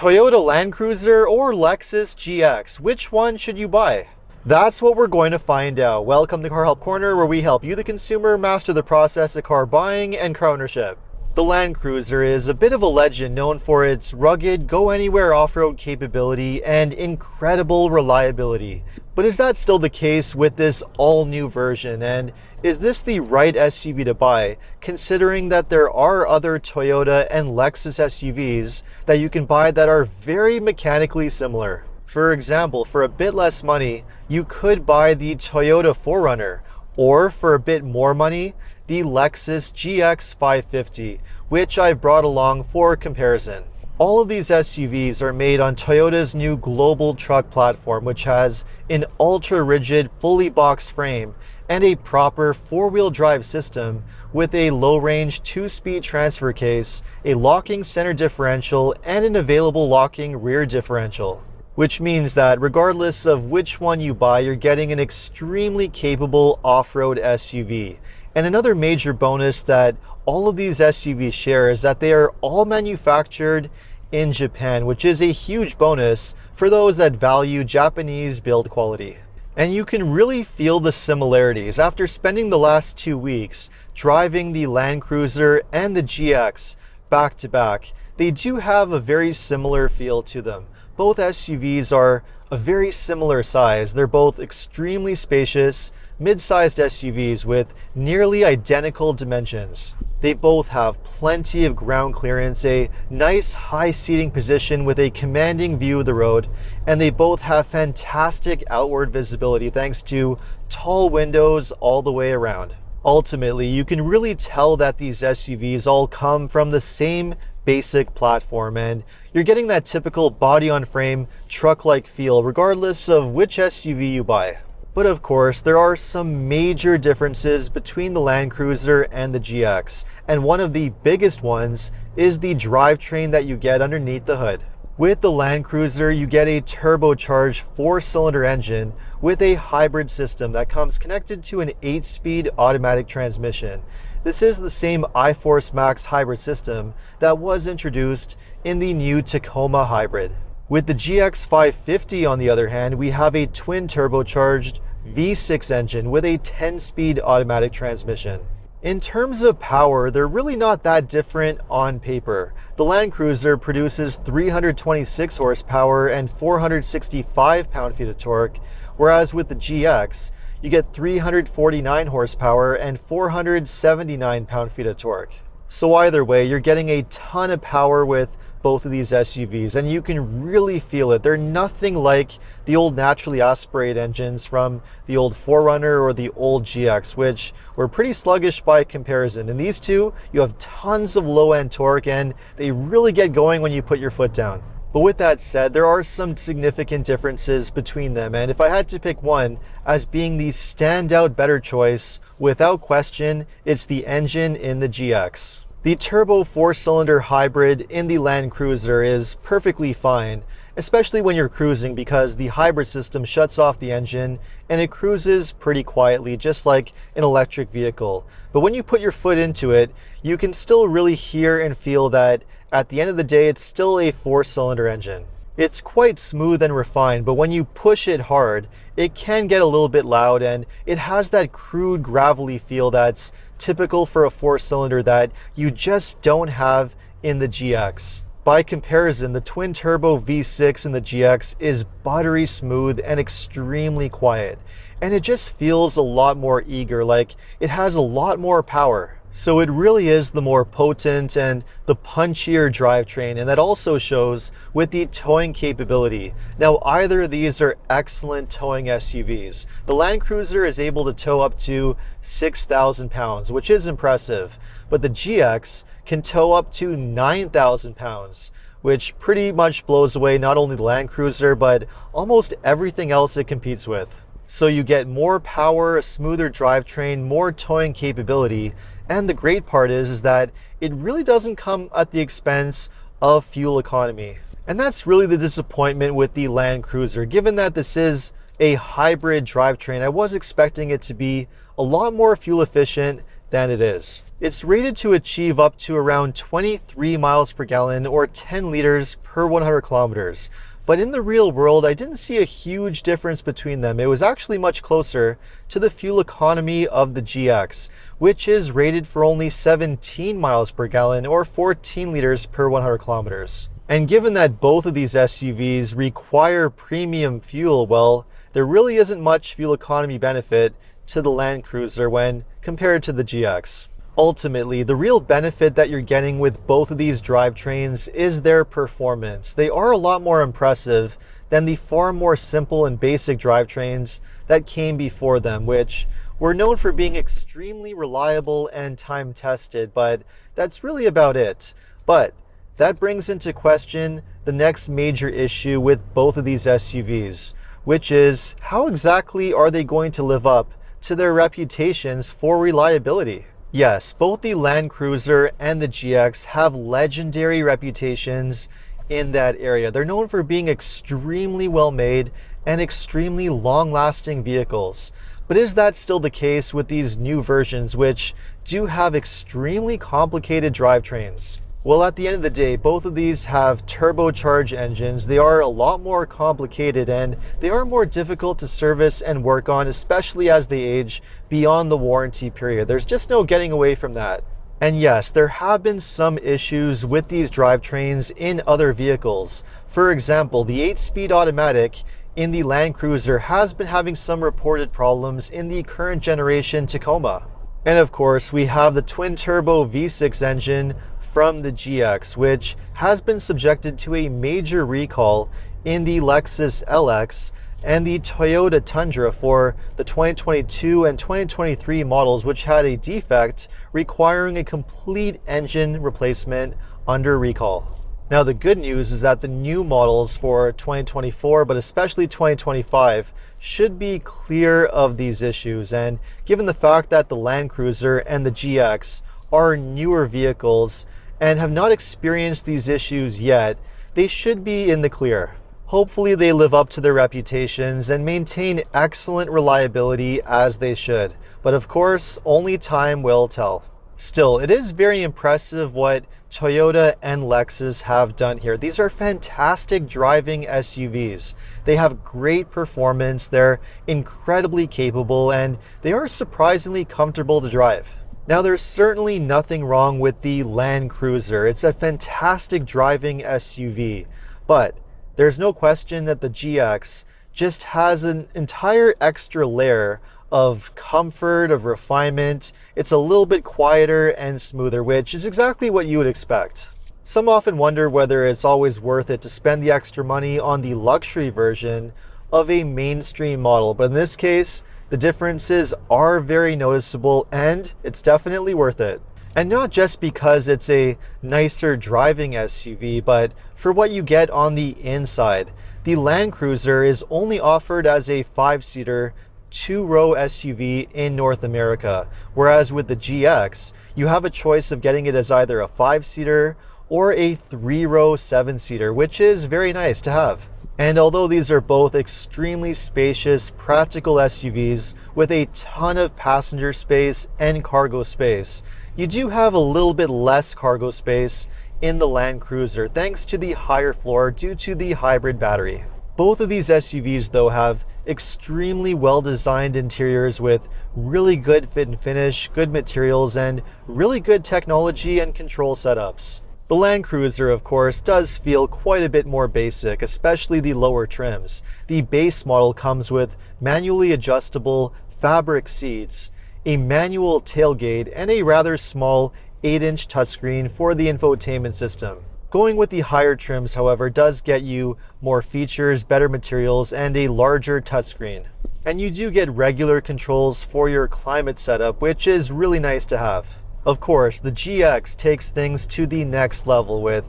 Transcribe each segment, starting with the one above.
Toyota Land Cruiser or Lexus GX, which one should you buy? That's what we're going to find out. Welcome to Car Help Corner, where we help you, the consumer, master the process of car buying and car ownership. The Land Cruiser is a bit of a legend, known for its rugged, go-anywhere off-road capability and incredible reliability. But is that still the case with this all-new version? And is this the right SUV to buy, considering that there are other Toyota and Lexus SUVs that you can buy that are very mechanically similar? For example, for a bit less money, you could buy the Toyota 4Runner, or for a bit more money, the Lexus GX 550, which I brought along for comparison. All of these SUVs are made on Toyota's new global truck platform, which has an ultra-rigid, fully boxed frame and a proper four-wheel drive system with a low-range 2-speed transfer case, a locking center differential, and an available locking rear differential. Which means that regardless of which one you buy, you're getting an extremely capable off-road SUV. And another major bonus that all of these SUVs share is that they are all manufactured in Japan, which is a huge bonus for those that value Japanese build quality. And you can really feel the similarities after spending the last 2 weeks driving the Land Cruiser and the GX back to back. They do have a very similar feel to them. Both SUVs are a very similar size. They're both extremely spacious, mid-sized SUVs with nearly identical dimensions. They both have plenty of ground clearance, a nice high seating position with a commanding view of the road, and they both have fantastic outward visibility thanks to tall windows all the way around. Ultimately, you can really tell that these SUVs all come from the same basic platform, and you're getting that typical body-on-frame truck-like feel regardless of which SUV you buy. But of course, there are some major differences between the Land Cruiser and the GX, and one of the biggest ones is the drivetrain that you get underneath the hood. With the Land Cruiser, you get a turbocharged 4-cylinder engine with a hybrid system that comes connected to an 8-speed automatic transmission. This is the same iForce Max hybrid system that was introduced in the new Tacoma hybrid. With the GX 550, on the other hand, we have a twin turbocharged V6 engine with a 10-speed automatic transmission. In terms of power, they're really not that different on paper. The Land Cruiser produces 326 horsepower and 465 pound-feet of torque, whereas with the GX, you get 349 horsepower and 479 pound-feet of torque. So either way, you're getting a ton of power with both of these SUVs, and you can really feel it. They're nothing like the old naturally aspirated engines from the old 4Runner or the old GX, which were pretty sluggish by comparison. In these two, you have tons of low-end torque, and they really get going when you put your foot down. But with that said, there are some significant differences between them, and if I had to pick one as being the standout better choice, without question, it's the engine in the GX. The turbo 4-cylinder hybrid in the Land Cruiser is perfectly fine, especially when you're cruising, because the hybrid system shuts off the engine and it cruises pretty quietly, just like an electric vehicle. But when you put your foot into it, you can still really hear and feel that at the end of the day, it's still a 4-cylinder engine. It's quite smooth and refined, but when you push it hard, it can get a little bit loud, and it has that crude, gravelly feel that's typical for a 4-cylinder that you just don't have in the GX. By comparison, the twin-turbo V6 in the GX is buttery smooth and extremely quiet, and it just feels a lot more eager, like it has a lot more power. So it really is the more potent and the punchier drivetrain, and that also shows with the towing capability. Now, either of these are excellent towing SUVs. The Land Cruiser is able to tow up to 6,000 pounds, which is impressive, but the GX can tow up to 9,000 pounds, which pretty much blows away not only the Land Cruiser, but almost everything else it competes with. So you get more power, a smoother drivetrain, more towing capability, and the great part is that it really doesn't come at the expense of fuel economy. And that's really the disappointment with the Land Cruiser. Given that this is a hybrid drivetrain, I was expecting it to be a lot more fuel efficient than it is. It's rated to achieve up to around 23 miles per gallon or 10 liters per 100 kilometers. But in the real world, I didn't see a huge difference between them. It was actually much closer to the fuel economy of the GX, which is rated for only 17 miles per gallon or 14 liters per 100 kilometers. And given that both of these SUVs require premium fuel, well, there really isn't much fuel economy benefit to the Land Cruiser when compared to the GX. Ultimately, the real benefit that you're getting with both of these drivetrains is their performance. They are a lot more impressive than the far more simple and basic drivetrains that came before them, which were known for being extremely reliable and time-tested, but that's really about it. But that brings into question the next major issue with both of these SUVs, which is how exactly are they going to live up to their reputations for reliability? Yes, both the Land Cruiser and the GX have legendary reputations in that area. They're known for being extremely well made and extremely long-lasting vehicles. But is that still the case with these new versions, which do have extremely complicated drivetrains? Well, at the end of the day, both of these have turbocharged engines. They are a lot more complicated and they are more difficult to service and work on, especially as they age beyond the warranty period. There's just no getting away from that. And yes, there have been some issues with these drivetrains in other vehicles. For example, the 8-speed automatic in the Land Cruiser has been having some reported problems in the current generation Tacoma. And of course, we have the twin-turbo V6 engine from the GX, which has been subjected to a major recall in the Lexus LX and the Toyota Tundra for the 2022 and 2023 models, which had a defect requiring a complete engine replacement under recall. Now, the good news is that the new models for 2024, but especially 2025, should be clear of these issues. And given the fact that the Land Cruiser and the GX are newer vehicles and have not experienced these issues yet, they should be in the clear. Hopefully they live up to their reputations and maintain excellent reliability as they should. But of course, only time will tell. Still, it is very impressive what Toyota and Lexus have done here. These are fantastic driving SUVs. They have great performance, they're incredibly capable, and they are surprisingly comfortable to drive. Now, there's certainly nothing wrong with the Land Cruiser. It's a fantastic driving SUV, but there's no question that the GX just has an entire extra layer of comfort, of refinement. It's a little bit quieter and smoother, which is exactly what you would expect. Some often wonder whether it's always worth it to spend the extra money on the luxury version of a mainstream model, but in this case, the differences are very noticeable and it's definitely worth it. And not just because it's a nicer driving SUV, but for what you get on the inside. The Land Cruiser is only offered as a 5-seater, 2-row SUV in North America, whereas with the GX, you have a choice of getting it as either a 5-seater or a 3-row 7-seater, which is very nice to have. And although these are both extremely spacious, practical SUVs with a ton of passenger space and cargo space, you do have a little bit less cargo space in the Land Cruiser thanks to the higher floor due to the hybrid battery. Both of these SUVs though have extremely well-designed interiors with really good fit and finish, good materials, and really good technology and control setups. The Land Cruiser, of course, does feel quite a bit more basic, especially the lower trims. The base model comes with manually adjustable fabric seats, a manual tailgate, and a rather small 8-inch touchscreen for the infotainment system. Going with the higher trims, however, does get you more features, better materials, and a larger touchscreen. And you do get regular controls for your climate setup, which is really nice to have. Of course, the GX takes things to the next level with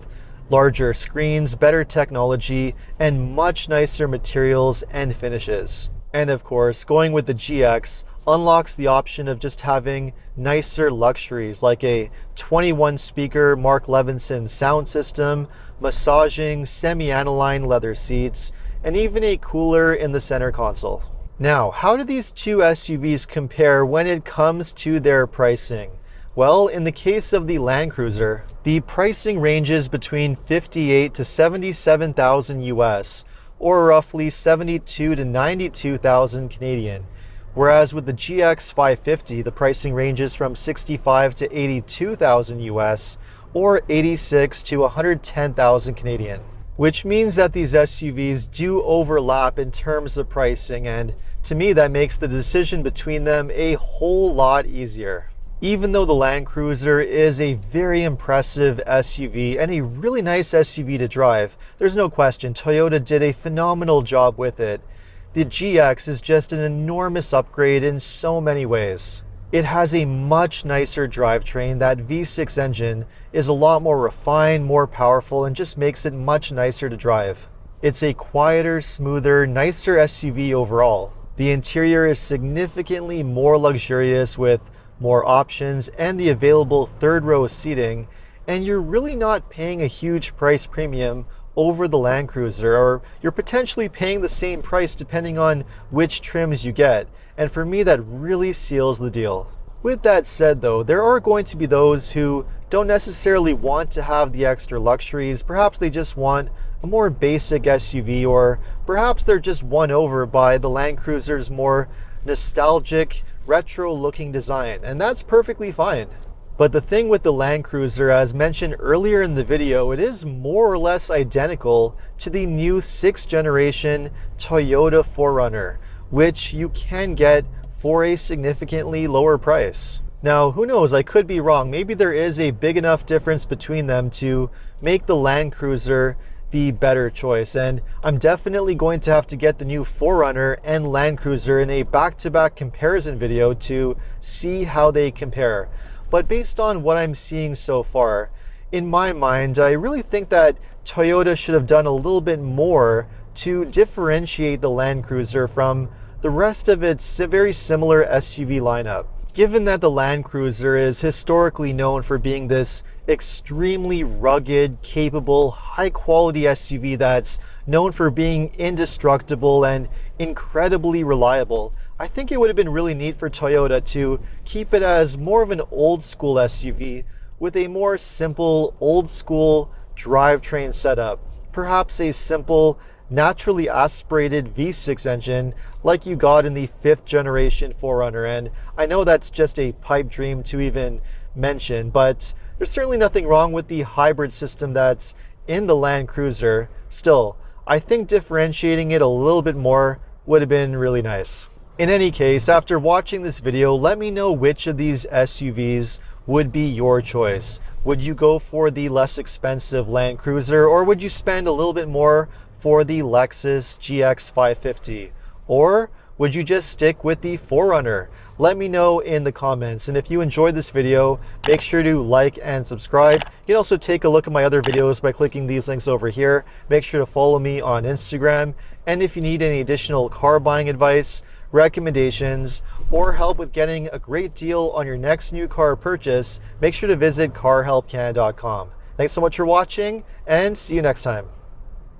larger screens, better technology, and much nicer materials and finishes. And of course, going with the GX unlocks the option of just having nicer luxuries like a 21-speaker Mark Levinson sound system, massaging semi-aniline leather seats, and even a cooler in the center console. Now, how do these two SUVs compare when it comes to their pricing? Well, in the case of the Land Cruiser, the pricing ranges between 58 to 77,000 US, or roughly 72 to 92,000 Canadian. Whereas with the GX 550, the pricing ranges from 65 to 82,000 US, or 86 to 110,000 Canadian. Which means that these SUVs do overlap in terms of pricing, and to me that makes the decision between them a whole lot easier. Even though the Land Cruiser is a very impressive SUV and a really nice SUV to drive, there's no question Toyota did a phenomenal job with it. The GX is just an enormous upgrade in so many ways. It has a much nicer drivetrain. That V6 engine is a lot more refined, more powerful, and just makes it much nicer to drive. It's a quieter, smoother, nicer SUV overall. The interior is significantly more luxurious with more options and the available third row seating, and you're really not paying a huge price premium over the Land Cruiser, or you're potentially paying the same price depending on which trims you get, and for me that really seals the deal. With that said though, there are going to be those who don't necessarily want to have the extra luxuries. Perhaps they just want a more basic SUV, or perhaps they're just won over by the Land Cruiser's more nostalgic, retro looking design, and that's perfectly fine. But the thing with the Land Cruiser, as mentioned earlier in the video, it is more or less identical to the new 6th generation Toyota 4Runner, which you can get for a significantly lower price. Now, who knows, I could be wrong. Maybe there is a big enough difference between them to make the Land Cruiser the better choice, and I'm definitely going to have to get the new 4Runner and Land Cruiser in a back-to-back comparison video to see how they compare. But based on what I'm seeing so far, in my mind, I really think that Toyota should have done a little bit more to differentiate the Land Cruiser from the rest of its very similar SUV lineup. Given that the Land Cruiser is historically known for being this extremely rugged, capable, high-quality SUV that's known for being indestructible and incredibly reliable, I think it would have been really neat for Toyota to keep it as more of an old-school SUV with a more simple, old-school drivetrain setup. Perhaps a simple, naturally aspirated V6 engine like you got in the 5th generation 4Runner, and I know that's just a pipe dream to even mention, but there's certainly nothing wrong with the hybrid system that's in the Land Cruiser. Still, I think differentiating it a little bit more would have been really nice. In any case, after watching this video, let me know which of these SUVs would be your choice. Would you go for the less expensive Land Cruiser, or would you spend a little bit more for the Lexus GX 550? Or would you just stick with the 4Runner? Let me know in the comments. And if you enjoyed this video, make sure to like and subscribe. You can also take a look at my other videos by clicking these links over here. Make sure to follow me on Instagram. And if you need any additional car buying advice, recommendations, or help with getting a great deal on your next new car purchase, make sure to visit carhelpcanada.com. Thanks so much for watching, and see you next time.